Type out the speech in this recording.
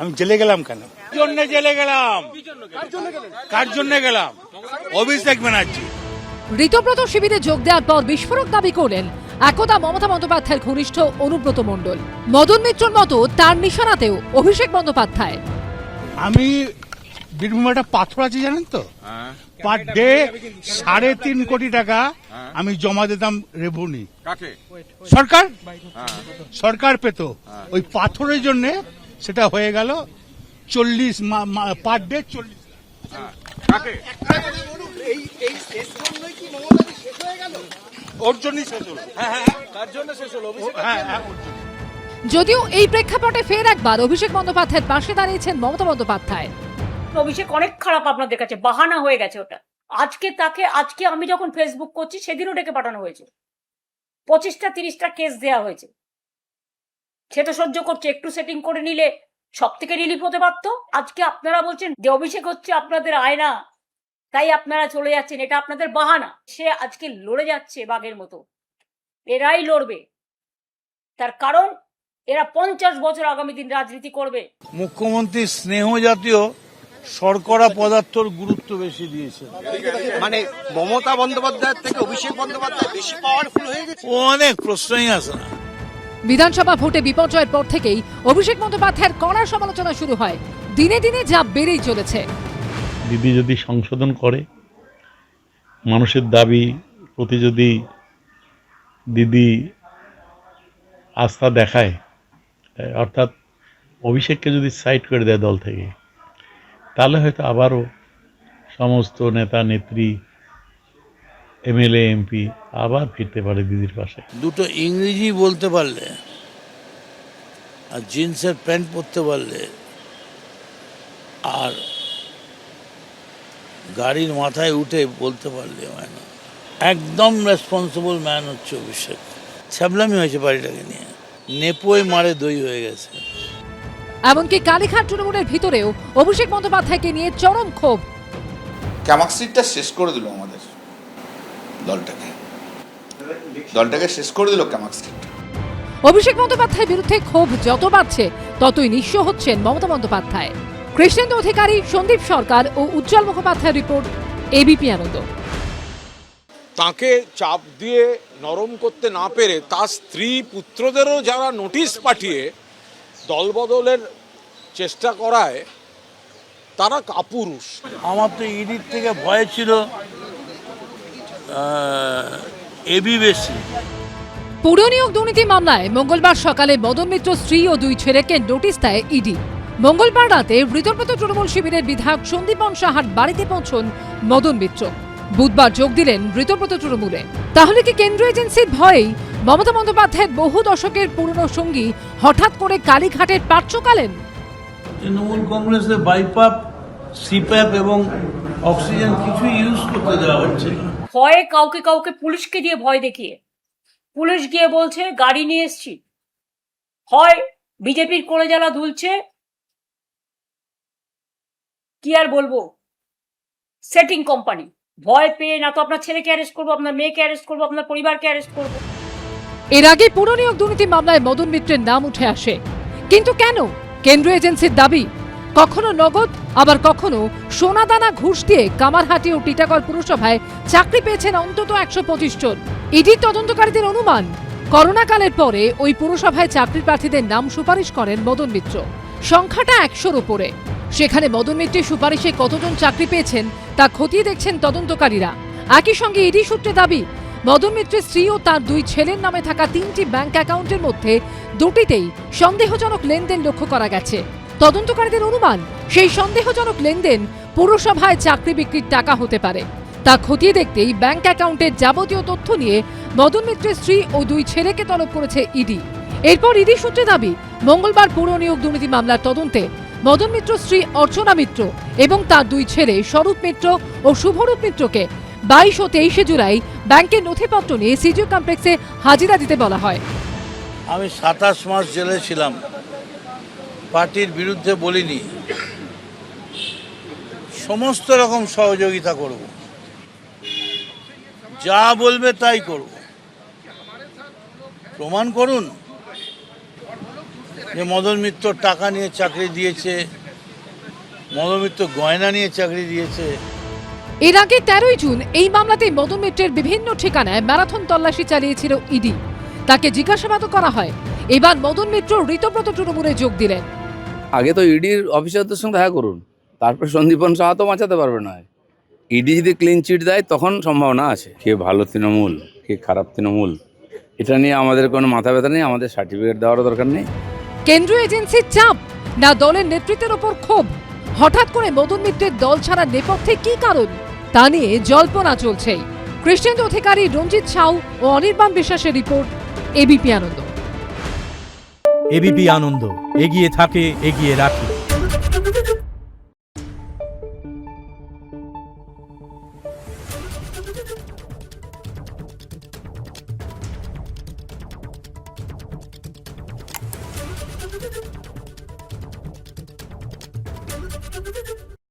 আমি জেলে গেলাম কেন? জন্য জেলে গেলাম, কার জন্য গেলাম? অভিষেক ব্যানার্জি। ঋতব্রত শিবিরে যোগ দেওয়ার পর বিস্ফোরক দাবি করলেন একদা মমতা বন্দ্যোপাধ্যায়ের ঘনিষ্ঠ অনুব্রত মণ্ডল। মদন মিত্রর মতো তার নিশানাতেও অভিষেক বন্দ্যোপাধ্যায়। আমি বীরভূমে একটা পাথর আছে জানেন তো, পার ডে 3.5 কোটি টাকা আমি জমা দিতাম রেভিনিউ। সরকার সরকার পেত ওই পাথরের জন্য, সেটা হয়ে গেল 40 পার ডে 40। ওর জন্যই শেষ হলো। তার জন্য শেষ হলো। যদিও এই প্রেক্ষাপটে ফের একবার অভিষেক বন্দ্যোপাধ্যায়ের পাশে দাঁড়িয়েছেন মমতা বন্দ্যোপাধ্যায়। অভিষেক অনেক খারাপ আপনাদের কাছে, বাহানা হয়ে গেছে ওটা। আজকে আমি যখন ফেসবুক করছি সেদিনও ডেকে পাঠানো হয়েছে, 25-30টা কেস দেওয়া হয়েছে। সেটা সহ্য করছে, একটু সেটিং করে নিলে সব থেকে রিলিফ হতে পারতো। আজকে আপনারা বলছেন যে অভিষেক হচ্ছে আপনাদের আয়না, তাই আপনারা চলে যাচ্ছেন, এটা আপনাদের বাহানা। সে আজকে লড়ে যাচ্ছে বাঘের মতো, এরাই লড়বে। তার কারণ এরা 50 বছর আগামী দিন রাজনীতি করবে। মুখ্যমন্ত্রী স্নেহ জাতীয় শর্করা পদার্থর গুরুত্ব বেশি দিয়েছে। মানে মমতা বন্দ্যোপাধ্যায়ের থেকে অভিষেক বন্দ্যোপাধ্যায় বেশি পাওয়ারফুল হয়ে গেছে, অনেক প্রশ্নই আসে না। বিধানসভা ভোটে বিপর্যয়ের পর থেকেই অভিষেক বন্দ্যোপাধ্যায়ের কড়া সমালোচনা শুরু হয়। দিনে দিনে যা বেড়েই চলেছে। দিদি যদি সংশোধন করে, মানুষের দাবি প্রতি যদি দিদি আস্থা দেখায়, অর্থাৎ অভিষেককে যদি সাইড করে দেয় দল থেকে, তাহলে হয়তো আবারও সমস্ত নেতা নেত্রী, এমএলএ এমপি আবার ফিরতে পারে দিদির পাশে। দুটো ইংরেজি বলতে পারলে আর জিন্সের প্যান্ট পরতে পারলে আর গাড়ির মাথায় উঠে বলতে পারলে হয় না, একদম রেসপন্সিবল ম্যান হচ্ছে অভিষেক। ছ্যাবলামি হয়েছে বাড়িটাকে নিয়ে, নেপোয় মারে দই হয়ে গেছে। এমনকি কালীঘাট তৃণমূলের ভিতরেও অভিষেক বন্দ্যোপাধ্যায়কে নিয়ে চরম ক্ষোভ। ক্যামাক স্ট্রিটটা শেষ করে দিল আমাদের দলটাকে শেষ করে দিল ক্যামাক স্ট্রিট। অভিষেক বন্দ্যোপাধ্যায়ের বিরুদ্ধে ক্ষোভ যত বাড়ছে ততই নিঃস্ব হচ্ছেন মমতা বন্দ্যোপাধ্যায়। কৃষ্ণেন্দু অধিকারী, সন্দীপ সরকার ও উজ্জ্বল মুখোপাধ্যায়ের রিপোর্ট, এবিপি আনন্দ। তাকে চাপ দিয়ে নরম করতে না পেরে তার স্ত্রী পুত্রদেরও যারা নোটিশ পাঠিয়ে দলবদলের চেষ্টা করায়, তারা কাপুরুষ। আমার তো ইডির থেকে ভয় ছিল এবি বেশি। পুর নিয়োগ দুর্নীতি মামলায় মঙ্গলবার সকালে মদন মিত্র স্ত্রী ও 2 ছেলেকে নোটিশ দেয় ইডি। মঙ্গলবার রাতে ঋতব্রত তৃণমূল শিবিরের বিধায়ক সন্দীপন সাহার বাড়িতে পৌঁছন মদন মিত্র। বুধবার যোগ দিলেন ঋতব্রত তৃণমূলে। তাহলে কি কেন্দ্রীয় এজেন্সির ভয়েই মমতা বন্দ্যোপাধ্যায়ের বহু দশকের পুরনো সঙ্গী হঠাৎ করে কালীঘাটের পাট চোকালেন? তৃণমূল কংগ্রেসের বাইপাপ, সিপ্যাপ এবং অক্সিজেন কিছু ইউজ করতে দেওয়া হচ্ছে না। ভয়ে কাউকে পুলিশকে দিয়ে ভয় দেখিয়ে, পুলিশ গিয়ে বলছে গাড়ি নিয়ে এসছি। হয় বিজেপির কোলে জ্বালা দুলছে, কি আর বলবো, সেটিং কোম্পানি। ভয় পেয়ে না তো আপনার ছেলেকে অ্যারেস্ট করবো, আপনার মেয়েকে অ্যারেস্ট করবো, আপনার পরিবারকে অ্যারেস্ট করবো। এর আগে পুর নিয়োগ দুর্নীতি মামলায় মদন মিত্রের নাম উঠে আসে, কিন্তু কেন? কেন্দ্রীয় এজেন্সির দাবি কখনো নগদ, আবার কখনো সোনাদানা ঘুষ দিয়ে কামারহাটি ও টিটাগড় পুরসভায় চাকরি পেয়েছেন অন্তত 125 জন। ইডির তদন্তকারীদের অনুমান, করোনাকালের পরে ওই পুরসভায় চাকরি প্রার্থীদের নাম সুপারিশ করেন মদন মিত্র। সংখ্যাটা 100-র উপরে। সেখানে মদন মিত্রের সুপারিশে কতজন চাকরি পেয়েছেন তা খতিয়ে দেখছেন তদন্তকারীরা। একই সঙ্গে ইডি সূত্রে দাবি, মদন মিত্রের স্ত্রী ও তার 2 ছেলের নামে থাকা 3টি ব্যাংক অ্যাকাউন্টের মধ্যে 2টিতেই সন্দেহজনক লেনদেন লক্ষ্য করা গেছে। তদন্তকারীদের অনুমান, সেই সন্দেহজনক লেনদেন পুরসভায় চাকরি বিক্রির টাকা হতে পারে। তা খতিয়ে দেখতেই ব্যাংক অ্যাকাউন্টের যাবতীয় তথ্য নিয়ে মদন মিত্রের স্ত্রী ও 2 ছেলেকে তলব করেছে ইডি। এরপর ইডি সূত্রে দাবি, মঙ্গলবার পুর নিয়োগ দুর্নীতি মামলার তদন্তে মদন মিত্র স্ত্রী অর্চনা মিত্র এবং তার 2 ছেলে স্বরূপ মিত্র ও শুভরূপ মিত্রকে 22 ও 23 জুলাই ব্যাংকের নথিপত্র নিয়ে সিজিও কমপ্লেক্সে হাজিরা দিতে বলা হয়। আমি 27 মাস জেলে ছিলাম, পার্টির বিরুদ্ধে বলিনি, সমস্ত রকম সহযোগিতা করব, যা বলবে তাই করব। প্রমাণ করুন, যে মদন মিত্র টাকা নিয়ে চাকরি দিয়েছে, মদন মিত্র গয়না নিয়ে চাকরি দিয়েছে। এর আগে 13ই জুন এই মামলাতে মদন মিত্রের বিভিন্ন ঠিকানায় ম্যারাথন তল্লাশি চালিয়েছিল ইডি। তাকে জিজ্ঞাসাবাদও করা হয়। এবার মদন মিত্র ঋতব্রত তৃণমূলে যোগ দিলেন। আগে তো ইডির অফিসারদের সঙ্গে দেখা করুন, তারপর সন্দীপন সাহা তো বাঁচাতে পারবে না। ইডি যদি ক্লিন চিট দেয় তখন সম্ভাবনা আছে। কে ভালো তৃণমূল, কে খারাপ তৃণমূল, এটা নিয়ে আমাদের কোনো মাথা ব্যথা নেই, আমাদের সার্টিফিকেট দেওয়ারও দরকার নেই। কেন্দ্রীয় এজেন্সির চাপ না দলের নেতৃত্বের ওপর ক্ষোভ? হঠাৎ করে মদন মিত্রের দল ছাড়ার নেপথ্যে কি কারণ তা নিয়ে জল্পনা চলছেই। কৃষ্ণেন্দু অধিকারী, রঞ্জিত সাউ ও অনির্বাণ বিশ্বাসের রিপোর্ট, এবিপি আনন্দ। এবিপি আনন্দ, এগিয়ে থাকে, এগিয়ে রাখে।